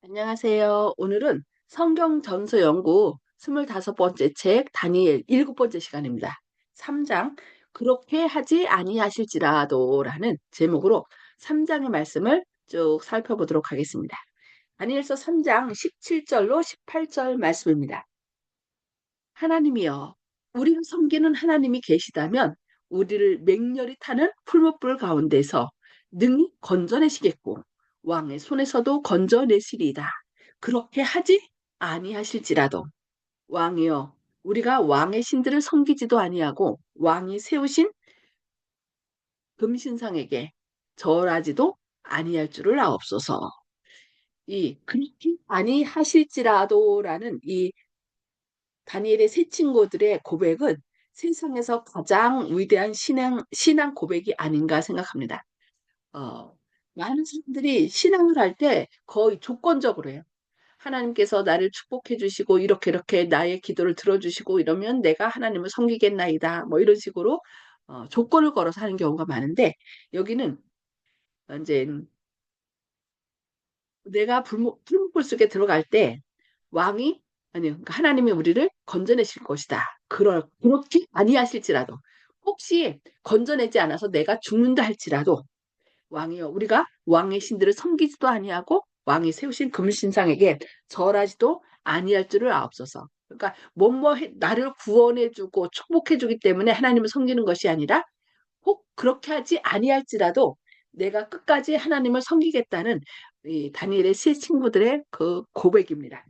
안녕하세요. 오늘은 성경 전서 연구 25번째 책 다니엘 7번째 시간입니다. 3장 그렇게 하지 아니하실지라도라는 제목으로 3장의 말씀을 쭉 살펴보도록 하겠습니다. 다니엘서 3장 17절로 18절 말씀입니다. 하나님이여, 우리가 섬기는 하나님이 계시다면 우리를 맹렬히 타는 풀무불 가운데서 능히 건져내시겠고 왕의 손에서도 건져내시리이다. 그렇게 하지 아니하실지라도 왕이여, 우리가 왕의 신들을 섬기지도 아니하고 왕이 세우신 금신상에게 절하지도 아니할 줄을 아옵소서. 이 그렇게 아니하실지라도라는 이 다니엘의 세 친구들의 고백은 세상에서 가장 위대한 신앙 고백이 아닌가 생각합니다. 어, 많은 사람들이 신앙을 할 때 거의 조건적으로 해요. 하나님께서 나를 축복해 주시고 이렇게 나의 기도를 들어주시고 이러면 내가 하나님을 섬기겠나이다. 뭐 이런 식으로 조건을 걸어서 하는 경우가 많은데 여기는 이제 내가 풀무불 속에 들어갈 때 왕이 아니 그러니까 하나님이 우리를 건져내실 것이다. 그렇게 아니하실지라도 혹시 건져내지 않아서 내가 죽는다 할지라도 왕이여 우리가 왕의 신들을 섬기지도 아니하고 왕이 세우신 금신상에게 절하지도 아니할 줄을 아옵소서. 그러니까 나를 구원해주고 축복해주기 때문에 하나님을 섬기는 것이 아니라 혹 그렇게 하지 아니할지라도 내가 끝까지 하나님을 섬기겠다는 이 다니엘의 세 친구들의 그 고백입니다.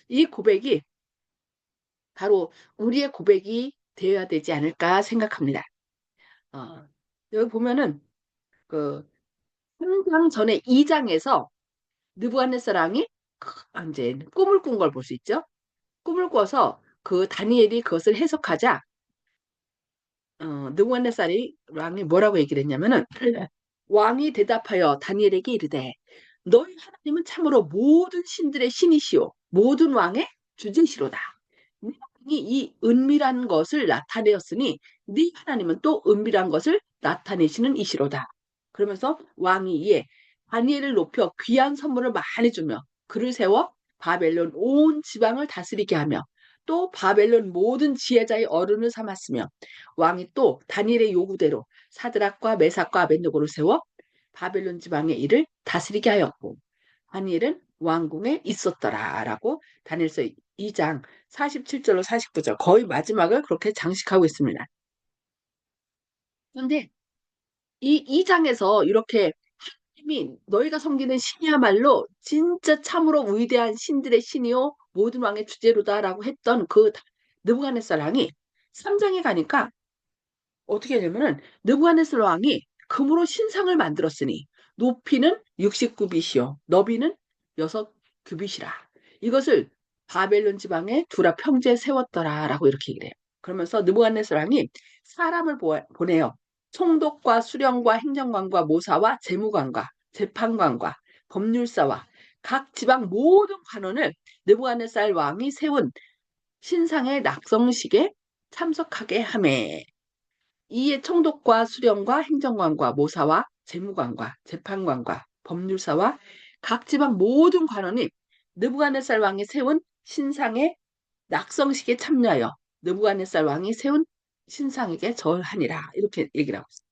이 고백이 바로 우리의 고백이 되어야 되지 않을까 생각합니다. 어, 여기 보면은 그 3장 전에 2장에서 느부갓네살왕이 이제 꿈을 꾼 걸 볼 수 있죠. 꿈을 꿔서 그 다니엘이 그것을 해석하자 느부갓네살이 왕이 뭐라고 얘기를 했냐면은 왕이 대답하여 다니엘에게 이르되 너희 하나님은 참으로 모든 신들의 신이시오 모든 왕의 주제시로다. 네 왕이 이 은밀한 것을 나타내었으니 네 하나님은 또 은밀한 것을 나타내시는 이시로다. 그러면서 왕이 이에 다니엘을 높여 귀한 선물을 많이 주며 그를 세워 바벨론 온 지방을 다스리게 하며 또 바벨론 모든 지혜자의 어른을 삼았으며 왕이 또 다니엘의 요구대로 사드락과 메삭과 아벤노고를 세워 바벨론 지방의 일을 다스리게 하였고 다니엘은 왕궁에 있었더라라고 다니엘서 2장 47절로 49절 거의 마지막을 그렇게 장식하고 있습니다. 그런데 이 2장에서 이렇게 하나님이 너희가 섬기는 신이야말로 진짜 참으로 위대한 신들의 신이요 모든 왕의 주제로다라고 했던 그 느부갓네살 왕이 3장에 가니까 어떻게 하냐면은 느부갓네살 왕이 금으로 신상을 만들었으니 높이는 60규빗이요 너비는 6규빗이라 이것을 바벨론 지방에 두라 평지에 세웠더라라고 이렇게 얘기를 해요. 그러면서 느부갓네살 왕이 사람을 보내요. 총독과 수령과 행정관과 모사와 재무관과 재판관과 법률사와 각 지방 모든 관원을 느부갓네살 왕이 세운 신상의 낙성식에 참석하게 하매 이에 총독과 수령과 행정관과 모사와 재무관과 재판관과 법률사와 각 지방 모든 관원이 느부갓네살 왕이 세운 신상의 낙성식에 참여하여 느부갓네살 왕이 세운 신상에게 절하니라 이렇게 얘기를 하고 있어요.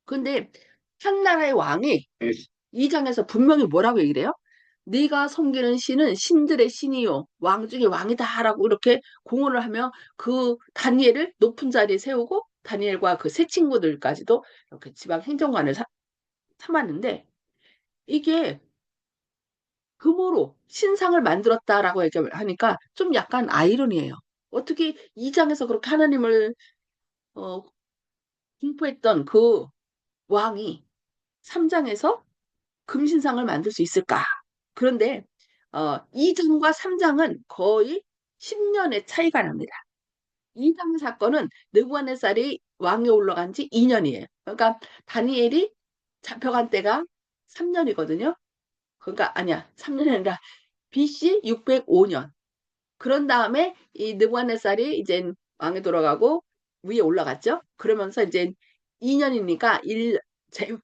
근데 한 나라의 왕이 이 장에서 분명히 뭐라고 얘기를 해요? 네가 섬기는 신은 신들의 신이요 왕 중에 왕이다라고 이렇게 공언을 하며 그 다니엘을 높은 자리에 세우고 다니엘과 그 세 친구들까지도 이렇게 지방 행정관을 삼았는데 이게 금으로 신상을 만들었다라고 얘기하니까 좀 약간 아이러니해요. 어떻게 이 장에서 그렇게 하나님을 어, 공포했던 그 왕이 3장에서 금신상을 만들 수 있을까? 그런데 2장과 3장은 거의 10년의 차이가 납니다. 2장 사건은 느부갓네살이 왕에 올라간 지 2년이에요. 그러니까 다니엘이 잡혀간 때가 3년이거든요. 그러니까 아니야. 3년이 아니라 BC 605년. 그런 다음에 이 느부갓네살이 이제 왕에 돌아가고 위에 올라갔죠. 그러면서 이제 2년이니까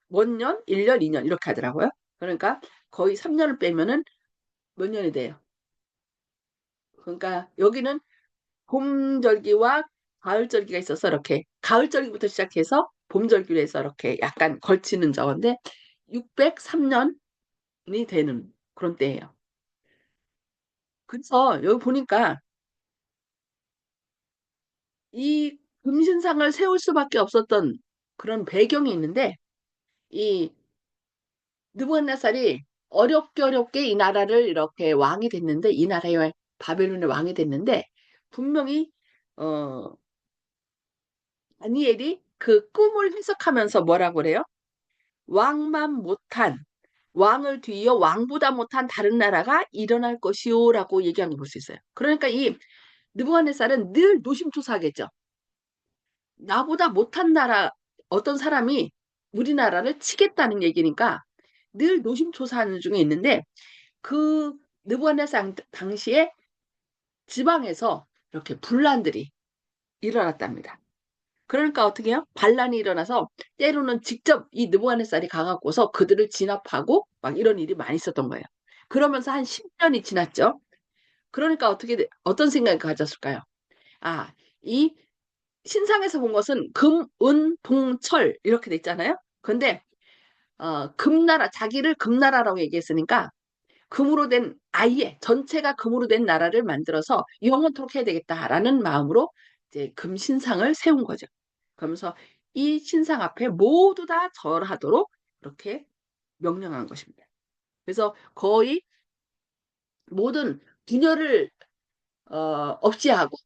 원년, 1년, 2년 이렇게 하더라고요. 그러니까 거의 3년을 빼면은 몇 년이 돼요. 그러니까 여기는 봄절기와 가을절기가 있어서 이렇게 가을절기부터 시작해서 봄절기로 해서 이렇게 약간 걸치는 저건데 603년이 되는 그런 때예요. 그래서 여기 보니까 이 금신상을 세울 수밖에 없었던 그런 배경이 있는데 이 느부갓네살이 어렵게 어렵게 이 나라를 이렇게 왕이 됐는데 이 나라의 바벨론의 왕이 됐는데 분명히 어 다니엘이 그 꿈을 해석하면서 뭐라고 그래요? 왕만 못한 왕을 뒤이어 왕보다 못한 다른 나라가 일어날 것이요라고 얘기한 거 볼 수 있어요. 그러니까 이 느부갓네살은 늘 노심초사하겠죠. 나보다 못한 나라 어떤 사람이 우리나라를 치겠다는 얘기니까 늘 노심초사하는 중에 있는데 그 느부갓네살 당시에 지방에서 이렇게 분란들이 일어났답니다. 그러니까 어떻게 해요? 반란이 일어나서 때로는 직접 이 느부갓네살이 가갖고서 그들을 진압하고 막 이런 일이 많이 있었던 거예요. 그러면서 한 10년이 지났죠. 그러니까 어떤 생각을 가졌을까요? 아, 이 신상에서 본 것은 금, 은, 동, 철 이렇게 돼 있잖아요. 근데 금나라 자기를 금나라라고 얘기했으니까 금으로 된 아예 전체가 금으로 된 나라를 만들어서 영원토록 해야 되겠다라는 마음으로 이제 금신상을 세운 거죠. 그러면서 이 신상 앞에 모두 다 절하도록 그렇게 명령한 것입니다. 그래서 거의 모든 분열을 없이 하고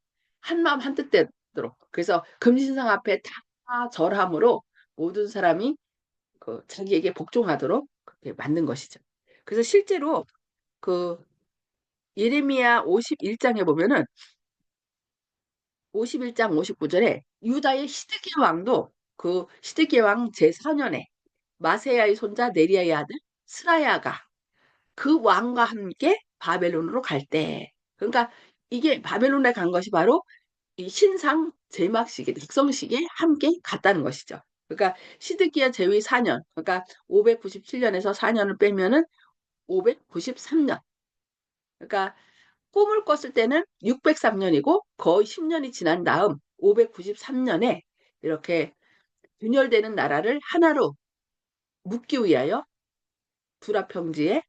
한마음 한뜻 되도록 그래서 금신상 앞에 다 절함으로 모든 사람이 그 자기에게 복종하도록 그렇게 만든 것이죠. 그래서 실제로 그 예레미야 51장에 보면은 51장 59절에 유다의 시드기야 왕도 그 시드기야 왕 제4년에 마세야의 손자 네리야의 아들 스라야가 그 왕과 함께 바벨론으로 갈 때, 그러니까 이게 바벨론에 간 것이 바로 이 신상 제막식의 특성식에 함께 갔다는 것이죠. 그러니까 시드기야 제위 4년, 그러니까 597년에서 4년을 빼면은 593년. 그러니까 꿈을 꿨을 때는 603년이고 거의 10년이 지난 다음 593년에 이렇게 분열되는 나라를 하나로 묶기 위하여 두라평지에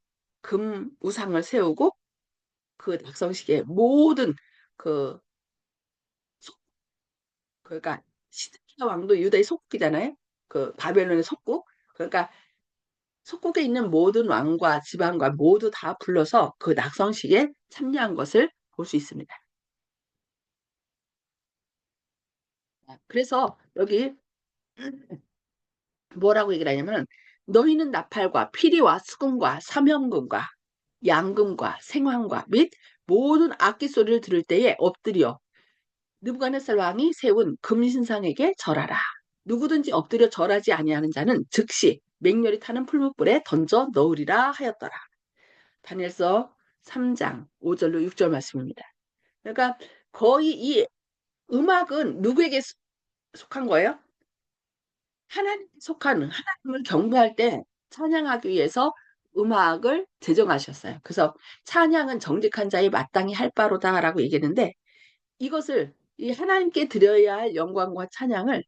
금 우상을 세우고 그 낙성식의 모든 그 그러니까 시드기야 왕도 유다의 속국이잖아요. 그 바벨론의 속국. 그러니까 속국에 있는 모든 왕과 지방과 모두 다 불러서 그 낙성식에 참여한 것을 볼 수 있습니다. 그래서 여기 뭐라고 얘기를 하냐면 너희는 나팔과 피리와 수금과 사명금과 양금과 생황과 및 모든 악기 소리를 들을 때에 엎드려 느부갓네살 왕이 세운 금신상에게 절하라. 누구든지 엎드려 절하지 아니하는 자는 즉시 맹렬히 타는 풀무불에 던져 넣으리라 하였더라. 다니엘서 3장 5절로 6절 말씀입니다. 그러니까 거의 이 음악은 누구에게 속한 거예요? 하나님께 속한 하나님을 경배할 때 찬양하기 위해서 음악을 제정하셨어요. 그래서 찬양은 정직한 자의 마땅히 할 바로다라고 얘기했는데 이것을 이 하나님께 드려야 할 영광과 찬양을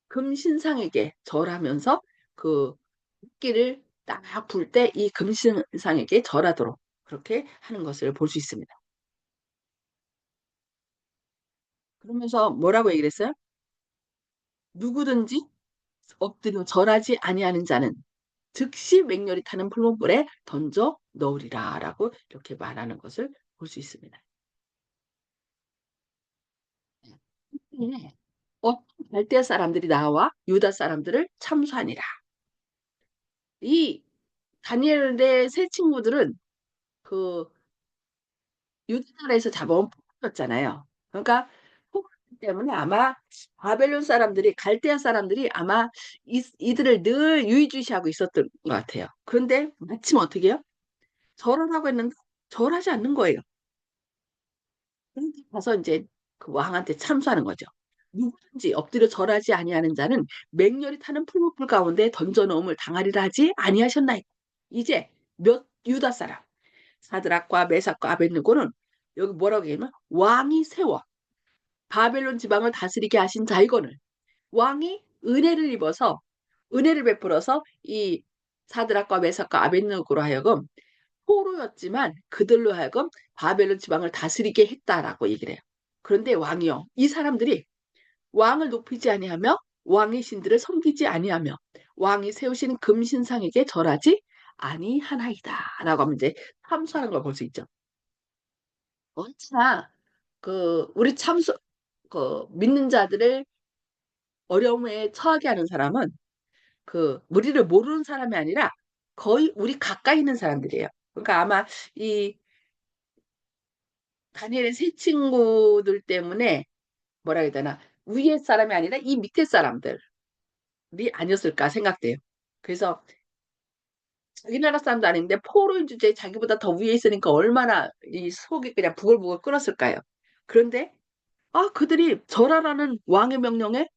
금신상에게 절하면서 그 끼를 딱 불 때 이 금신상에게 절하도록 그렇게 하는 것을 볼 수 있습니다. 그러면서 뭐라고 얘기를 했어요? 누구든지 엎드려 절하지 아니하는 자는 즉시 맹렬히 타는 풀무불에 던져 넣으리라라고 이렇게 말하는 것을 볼 수 있습니다. 네. 어떤 갈대아 사람들이 나와 유다 사람들을 참수하니라. 이 다니엘의 세 친구들은 그 유다나라에서 잡아온 포로였잖아요. 그러니까 포로 때문에 아마 바벨론 사람들이 갈대아 사람들이 아마 이들을 늘 유의주시하고 있었던 것 같아요. 그런데 마침 어떻게 해요? 절하라고 했는데 절하지 않는 거예요. 그러니까 가서 이제 그 왕한테 참수하는 거죠. 누구든지 엎드려 절하지 아니하는 자는 맹렬히 타는 풀무불 가운데 던져놓음을 당하리라 하지 아니하셨나이까. 이제 몇 유다 사람 사드락과 메삭과 아벳느고는 여기 뭐라고 얘기하면 왕이 세워 바벨론 지방을 다스리게 하신 자이거늘 왕이 은혜를 베풀어서 이 사드락과 메삭과 아벳느고로 하여금 포로였지만 그들로 하여금 바벨론 지방을 다스리게 했다라고 얘기를 해요. 그런데 왕이요. 이 사람들이 왕을 높이지 아니하며 왕의 신들을 섬기지 아니하며 왕이 세우신 금신상에게 절하지 아니하나이다. 라고 하면 이제 참수하는 걸 볼 수 있죠. 언제나 우리 참수 믿는 자들을 어려움에 처하게 하는 사람은 우리를 모르는 사람이 아니라 거의 우리 가까이 있는 사람들이에요. 그러니까 아마 이 다니엘의 세 친구들 때문에 뭐라 해야 되나 위에 사람이 아니라 이 밑에 사람들이 아니었을까 생각돼요. 그래서 자기 나라 사람도 아닌데 포로인 주제에 자기보다 더 위에 있으니까 얼마나 이 속이 그냥 부글부글 끓었을까요? 그런데 그들이 절하라는 왕의 명령에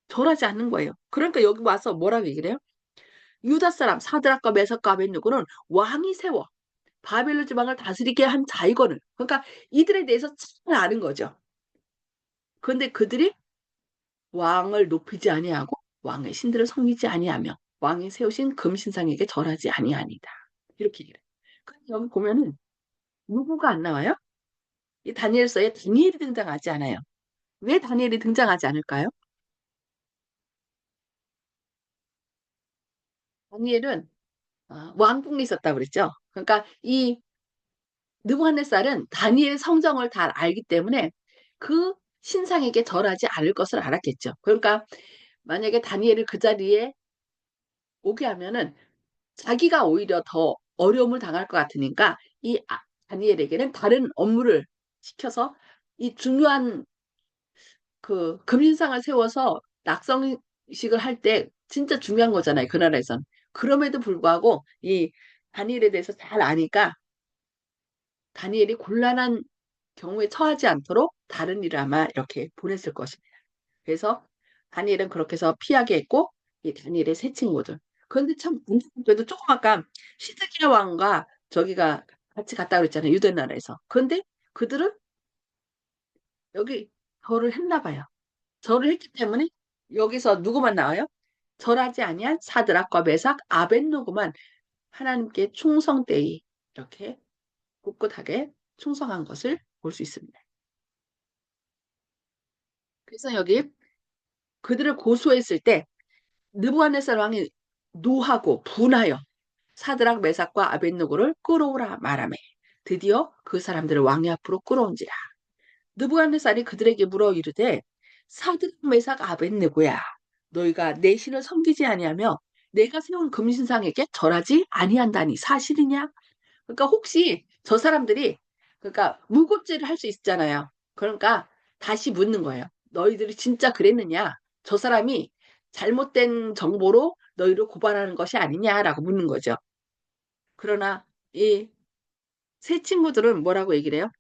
절하지 않는 거예요. 그러니까 여기 와서 뭐라고 얘기를 해요? 유다 사람 사드락과 메삭과 아벳느고는 왕이 세워 바벨론 지방을 다스리게 한 자이거늘. 그러니까 이들에 대해서 잘 아는 거죠. 그런데 그들이 왕을 높이지 아니하고 왕의 신들을 섬기지 아니하며 왕이 세우신 금신상에게 절하지 아니하니다. 이렇게 얘기해요. 그런데 여기 보면은 누구가 안 나와요? 이 다니엘서에 다니엘이 등장하지 않아요. 왜 다니엘이 등장하지 않을까요? 다니엘은 왕궁에 있었다고 그랬죠. 그러니까 이 느부갓네살은 다니엘 성정을 다 알기 때문에 그 신상에게 절하지 않을 것을 알았겠죠. 그러니까 만약에 다니엘을 그 자리에 오게 하면은 자기가 오히려 더 어려움을 당할 것 같으니까 다니엘에게는 다른 업무를 시켜서 이 중요한 금신상을 세워서 낙성식을 할 때 진짜 중요한 거잖아요. 그 나라에선. 그럼에도 불구하고 이 다니엘에 대해서 잘 아니까 다니엘이 곤란한 경우에 처하지 않도록 다른 일을 아마 이렇게 보냈을 것입니다. 그래서 다니엘은 그렇게 해서 피하게 했고 이 다니엘의 세 친구들. 그런데 참 그래도 조금 아까 시드기야 왕과 저기가 같이 갔다 그랬잖아요. 유대 나라에서. 그런데 그들은 여기 절을 했나 봐요. 절을 했기 때문에 여기서 누구만 나와요? 절하지 아니한 사드락과 메삭 아벳노고만 하나님께 충성되이 이렇게 꿋꿋하게 충성한 것을 볼 수 있습니다. 그래서 여기 그들을 고소했을 때 느부갓네살 왕이 노하고 분하여 사드락 메삭과 아벳느고를 끌어오라 말하매 드디어 그 사람들을 왕의 앞으로 끌어온지라. 느부갓네살이 그들에게 물어 이르되 사드락 메삭 아벳느고야 너희가 내 신을 섬기지 아니하며 내가 세운 금신상에게 절하지 아니한다니 사실이냐? 그러니까 혹시 저 사람들이 그러니까 무고죄를 할 수 있잖아요. 그러니까 다시 묻는 거예요. 너희들이 진짜 그랬느냐? 저 사람이 잘못된 정보로 너희를 고발하는 것이 아니냐라고 묻는 거죠. 그러나 이 세 친구들은 뭐라고 얘기를 해요?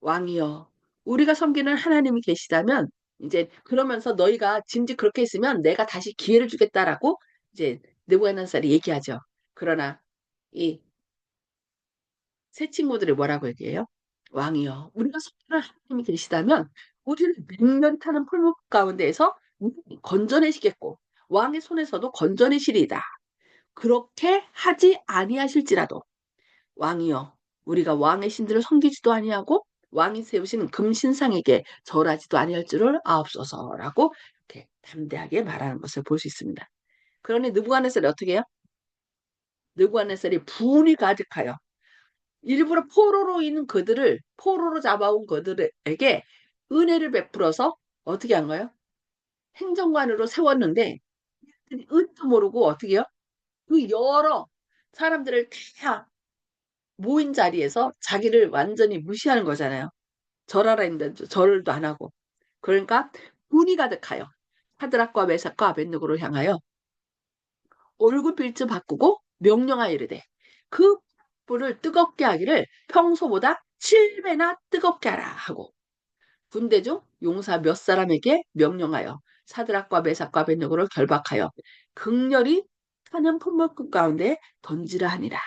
왕이여, 우리가 섬기는 하나님이 계시다면 이제 그러면서 너희가 진즉 그렇게 했으면 내가 다시 기회를 주겠다라고 이제 느부갓네살이 얘기하죠. 그러나 이 새 친구들이 뭐라고 얘기해요? 왕이여, 우리가 속죄를 하나님이 계시다면 우리를 맹렬히 타는 풀무 가운데에서 건져내시겠고 왕의 손에서도 건져내시리이다. 그렇게 하지 아니하실지라도 왕이여, 우리가 왕의 신들을 섬기지도 아니하고 왕이 세우신 금신상에게 절하지도 아니할 줄을 아옵소서라고 이렇게 담대하게 말하는 것을 볼 수 있습니다. 그러니 느부갓네살이 어떻게 해요? 느부갓네살이 분이 가득하여 일부러 포로로 잡아온 그들에게 은혜를 베풀어서 어떻게 한 거예요? 행정관으로 세웠는데 은도 모르고 어떻게 해요? 그 여러 사람들을 다 모인 자리에서 자기를 완전히 무시하는 거잖아요. 절하라 했는데 절도 안 하고. 그러니까 분이 가득하여 사드락과 메삭과 아벳느고를 향하여 얼굴 빌즈 바꾸고 명령하여 이르되 그 불을 뜨겁게 하기를 평소보다 7배나 뜨겁게 하라 하고 군대 중 용사 몇 사람에게 명령하여 사드락과 메삭과 아벳느고를 결박하여 극렬히 타는 풀무불 가운데 던지라 하니라.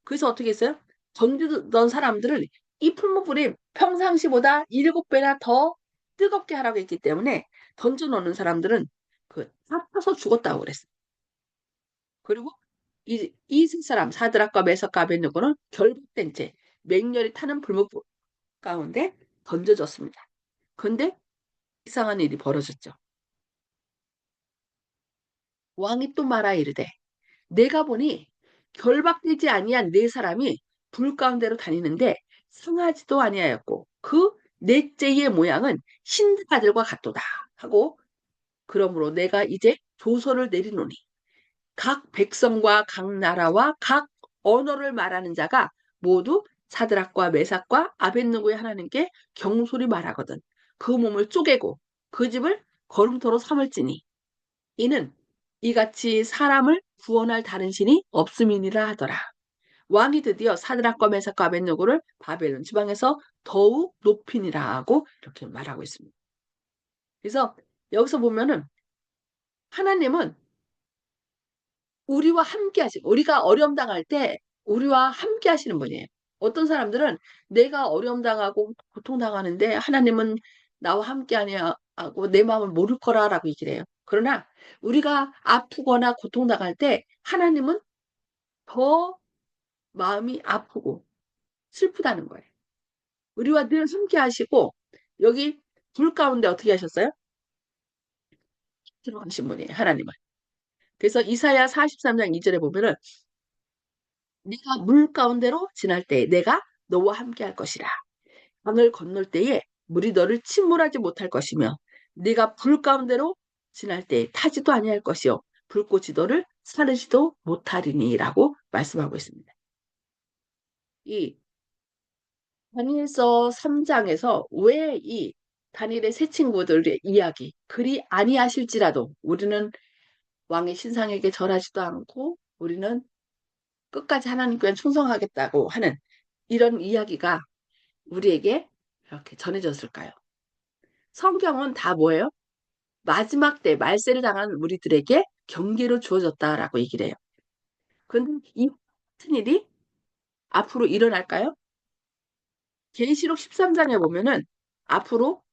그래서 어떻게 했어요? 던지던 사람들은 이 풀무불이 평상시보다 7배나 더 뜨겁게 하라고 했기 때문에 던져놓는 사람들은 그 아파서 죽었다고 그랬어요. 그리고 이 세 사람 사드락과 메삭과 아벤느고는 결박된 채 맹렬히 타는 불목 가운데 던져졌습니다. 근데 이상한 일이 벌어졌죠. 왕이 또 말하 이르되 내가 보니 결박되지 아니한 네 사람이 불 가운데로 다니는데 상하지도 아니하였고 그 넷째의 모양은 신드아들과 같도다 하고 그러므로 내가 이제 조서를 내리노니 각 백성과 각 나라와 각 언어를 말하는 자가 모두 사드락과 메삭과 아벳느고의 하나님께 경솔히 말하거든 그 몸을 쪼개고 그 집을 거름토로 삼을지니 이는 이같이 사람을 구원할 다른 신이 없음이니라 하더라. 왕이 드디어 사드락과 메삭과 아벳느고를 바벨론 지방에서 더욱 높이니라 하고 이렇게 말하고 있습니다. 그래서 여기서 보면은 하나님은 우리와 함께 하시고 우리가 어려움 당할 때 우리와 함께 하시는 분이에요. 어떤 사람들은 내가 어려움 당하고 고통 당하는데 하나님은 나와 함께 하냐 하고 내 마음을 모를 거라라고 얘기를 해요. 그러나 우리가 아프거나 고통 당할 때 하나님은 더 마음이 아프고 슬프다는 거예요. 우리와 늘 함께 하시고 여기 불 가운데 어떻게 하셨어요? 들어가신 분이에요. 하나님은. 그래서 이사야 43장 2절에 보면은 네가 물 가운데로 지날 때 내가 너와 함께 할 것이라. 강을 건널 때에 물이 너를 침몰하지 못할 것이며 네가 불 가운데로 지날 때 타지도 아니할 것이요 불꽃이 너를 사르지도 못하리니라고 말씀하고 있습니다. 이 다니엘서 3장에서 왜 이 다니엘의 세 친구들의 이야기 그리 아니하실지라도 우리는 왕의 신상에게 절하지도 않고 우리는 끝까지 하나님께 충성하겠다고 하는 이런 이야기가 우리에게 이렇게 전해졌을까요? 성경은 다 뭐예요? 마지막 때 말세를 당한 우리들에게 경계로 주어졌다라고 얘기를 해요. 그런데 이 같은 일이 앞으로 일어날까요? 계시록 13장에 보면은 앞으로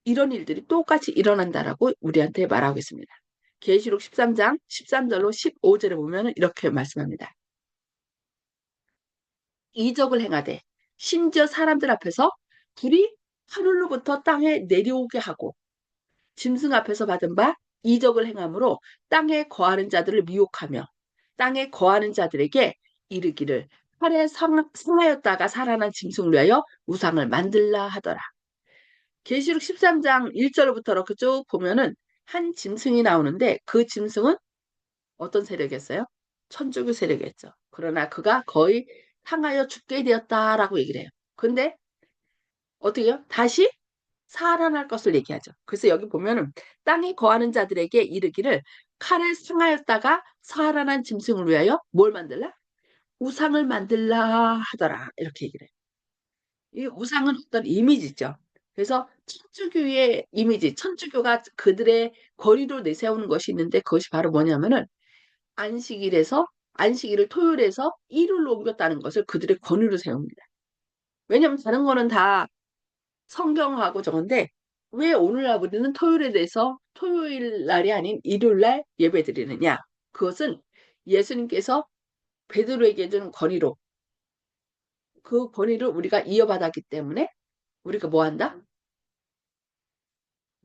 이런 일들이 똑같이 일어난다라고 우리한테 말하고 있습니다. 계시록 13장 13절로 15절에 보면은 이렇게 말씀합니다. 이적을 행하되 심지어 사람들 앞에서 불이 하늘로부터 땅에 내려오게 하고 짐승 앞에서 받은 바 이적을 행함으로 땅에 거하는 자들을 미혹하며 땅에 거하는 자들에게 이르기를 팔에 상하였다가 살아난 짐승을 위하여 우상을 만들라 하더라. 계시록 13장 1절부터 이렇게 쭉 보면은 한 짐승이 나오는데 그 짐승은 어떤 세력이었어요? 천주교 세력이었죠. 그러나 그가 거의 상하여 죽게 되었다라고 얘기를 해요. 근데 어떻게요? 다시 살아날 것을 얘기하죠. 그래서 여기 보면은 땅에 거하는 자들에게 이르기를 칼에 상하였다가 살아난 짐승을 위하여 뭘 만들라? 우상을 만들라 하더라. 이렇게 얘기를 해요. 이 우상은 어떤 이미지죠. 그래서 천주교의 이미지, 천주교가 그들의 권위로 내세우는 것이 있는데 그것이 바로 뭐냐면은 안식일에서 안식일을 토요일에서 일요일로 옮겼다는 것을 그들의 권위로 세웁니다. 왜냐하면 다른 거는 다 성경하고 저건데 왜 오늘날 우리는 토요일에 대해서 토요일 날이 아닌 일요일 날 예배 드리느냐? 그것은 예수님께서 베드로에게 준 권위로 그 권위를 우리가 이어받았기 때문에 우리가 뭐 한다?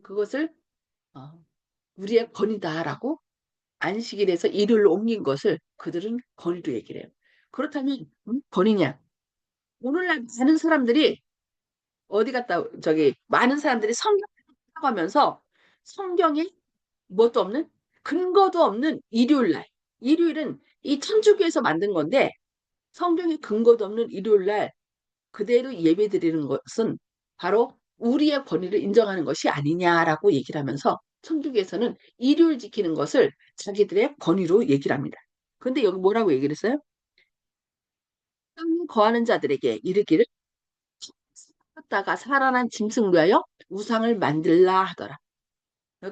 그것을 어, 우리의 권위다라고 안식일에서 일요일로 옮긴 것을 그들은 권위로 얘기를 해요. 그렇다면 권위냐? 오늘날 많은 사람들이 어디 갔다 저기 많은 사람들이 성경을 하면서 성경에 뭣도 없는 근거도 없는 일요일 날 일요일은 이 천주교에서 만든 건데 성경에 근거도 없는 일요일 날 그대로 예배 드리는 것은 바로 우리의 권위를 인정하는 것이 아니냐라고 얘기를 하면서 천주교에서는 일요일 지키는 것을 자기들의 권위로 얘기를 합니다. 근데 여기 뭐라고 얘기를 했어요? 땅에 거하는 자들에게 이르기를 다가 살아난 짐승 위하여 우상을 만들라 하더라.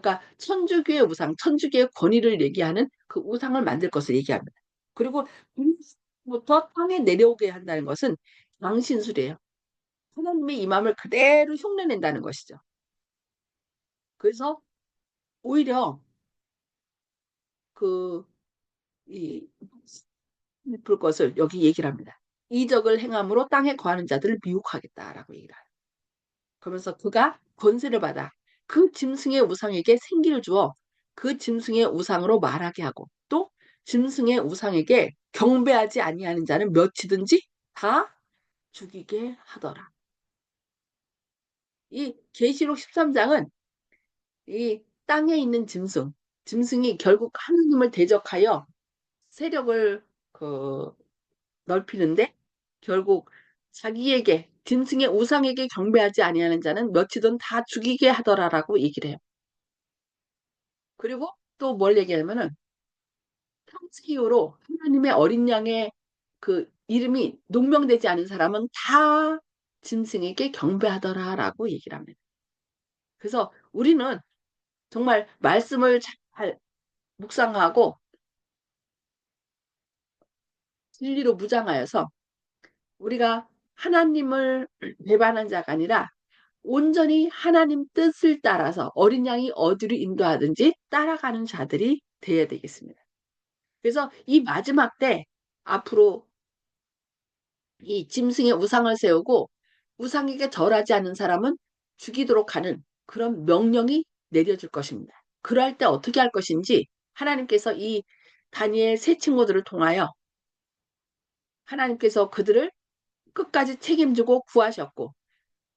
그러니까 천주교의 우상, 천주교의 권위를 얘기하는 그 우상을 만들 것을 얘기합니다. 그리고 부터 땅에 내려오게 한다는 것은 망신술이에요. 하나님의 임함을 그대로 흉내낸다는 것이죠. 그래서 오히려 그, 이, 볼 것을 여기 얘기를 합니다. 이적을 행함으로 땅에 거하는 자들을 미혹하겠다라고 얘기를 해요. 그러면서 그가 권세를 받아 그 짐승의 우상에게 생기를 주어 그 짐승의 우상으로 말하게 하고 또 짐승의 우상에게 경배하지 아니하는 자는 몇이든지 다 죽이게 하더라. 이 계시록 13장은 이 땅에 있는 짐승이 결국 하느님을 대적하여 세력을 그 넓히는데 결국 자기에게 짐승의 우상에게 경배하지 아니하는 자는 몇이든 다 죽이게 하더라라고 얘기를 해요. 그리고 또 뭘 얘기하냐면은 평생이후로 하나님의 어린 양의 그 이름이 농명되지 않은 사람은 다 짐승에게 경배하더라라고 얘기를 합니다. 그래서 우리는 정말 말씀을 잘 묵상하고 진리로 무장하여서 우리가 하나님을 배반한 자가 아니라 온전히 하나님 뜻을 따라서 어린 양이 어디로 인도하든지 따라가는 자들이 되어야 되겠습니다. 그래서 이 마지막 때 앞으로 이 짐승의 우상을 세우고 우상에게 절하지 않는 사람은 죽이도록 하는 그런 명령이 내려질 것입니다. 그럴 때 어떻게 할 것인지 하나님께서 이 다니엘 세 친구들을 통하여 하나님께서 그들을 끝까지 책임지고 구하셨고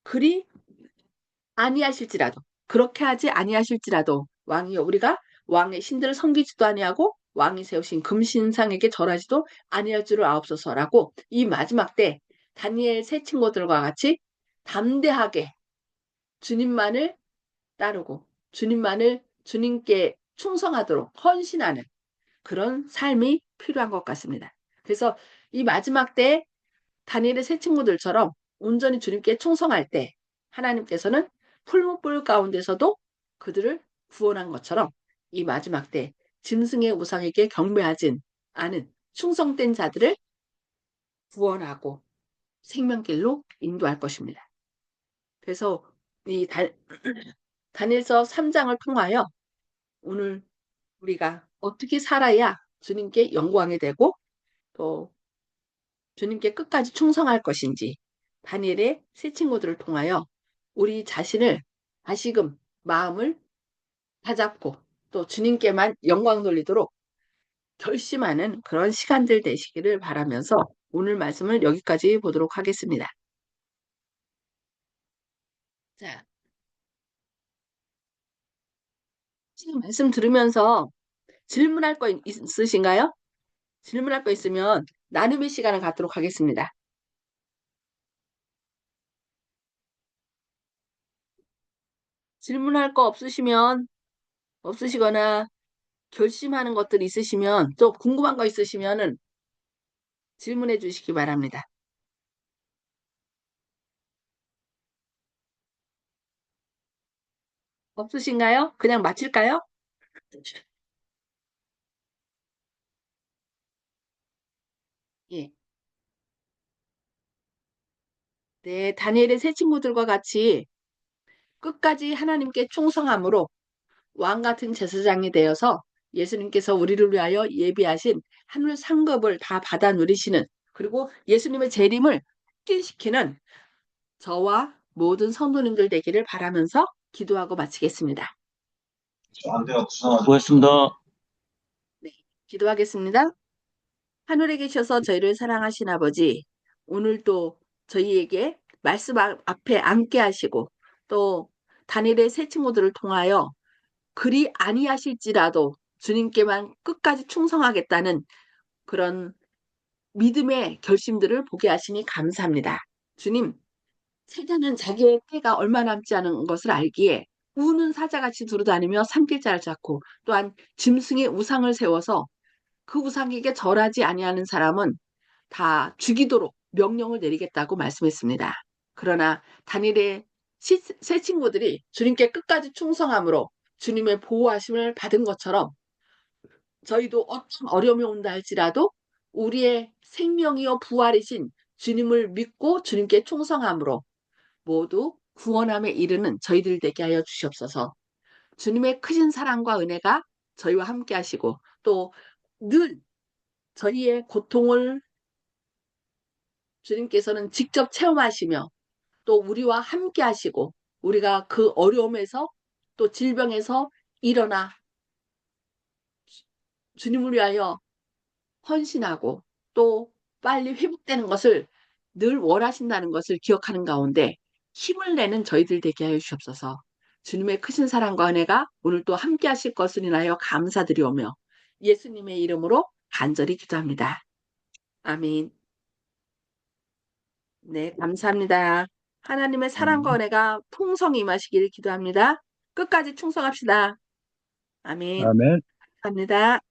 그리 아니하실지라도 그렇게 하지 아니하실지라도 왕이여 우리가 왕의 신들을 섬기지도 아니하고 왕이 세우신 금신상에게 절하지도 아니할 줄을 아옵소서라고 이 마지막 때 다니엘 세 친구들과 같이 담대하게 주님만을 따르고 주님만을 주님께 충성하도록 헌신하는 그런 삶이 필요한 것 같습니다. 그래서 이 마지막 때 다니엘의 세 친구들처럼 온전히 주님께 충성할 때 하나님께서는 풀무불 가운데서도 그들을 구원한 것처럼 이 마지막 때 짐승의 우상에게 경배하진 않은 충성된 자들을 구원하고 생명길로 인도할 것입니다. 그래서 이 다니엘서 3장을 통하여 오늘 우리가 어떻게 살아야 주님께 영광이 되고 또 주님께 끝까지 충성할 것인지 다니엘의 세 친구들을 통하여 우리 자신을 다시금 마음을 다잡고 또 주님께만 영광 돌리도록 결심하는 그런 시간들 되시기를 바라면서 오늘 말씀을 여기까지 보도록 하겠습니다. 자, 지금 말씀 들으면서 질문할 거 있으신가요? 질문할 거 있으면 나눔의 시간을 갖도록 하겠습니다. 질문할 거 없으시거나 결심하는 것들 있으시면 또 궁금한 거 있으시면은 질문해 주시기 바랍니다. 없으신가요? 그냥 마칠까요? 예. 네, 다니엘의 세 친구들과 같이 끝까지 하나님께 충성함으로 왕 같은 제사장이 되어서 예수님께서 우리를 위하여 예비하신 하늘 상급을 다 받아 누리시는 그리고 예수님의 재림을 확신시키는 저와 모든 성도님들 되기를 바라면서 기도하고 마치겠습니다. 수고했습니다. 네, 기도하겠습니다. 하늘에 계셔서 저희를 사랑하신 아버지, 오늘도 저희에게 말씀 앞에 앉게 하시고 또 다니엘의 새 친구들을 통하여 그리 아니하실지라도 주님께만 끝까지 충성하겠다는 그런 믿음의 결심들을 보게 하시니 감사합니다. 주님, 세자는 자기의 때가 얼마 남지 않은 것을 알기에 우는 사자같이 두루다니며 삼킬자를 찾고 또한 짐승의 우상을 세워서 그 우상에게 절하지 아니하는 사람은 다 죽이도록 명령을 내리겠다고 말씀했습니다. 그러나 다니엘의 세 친구들이 주님께 끝까지 충성함으로 주님의 보호하심을 받은 것처럼 저희도 어떤 어려움이 온다 할지라도 우리의 생명이요 부활이신 주님을 믿고 주님께 충성함으로 모두 구원함에 이르는 저희들 되게 하여 주시옵소서. 주님의 크신 사랑과 은혜가 저희와 함께 하시고 또 늘 저희의 고통을 주님께서는 직접 체험하시며 또 우리와 함께 하시고 우리가 그 어려움에서 또 질병에서 일어나 주님을 위하여 헌신하고 또 빨리 회복되는 것을 늘 원하신다는 것을 기억하는 가운데 힘을 내는 저희들 되게 하여 주옵소서. 주님의 크신 사랑과 은혜가 오늘 또 함께 하실 것을 인하여 감사드리오며 예수님의 이름으로 간절히 기도합니다. 아멘. 네, 감사합니다. 하나님의 사랑과 아멘. 은혜가 풍성히 임하시기를 기도합니다. 끝까지 충성합시다. 아멘. 아멘. 감사합니다.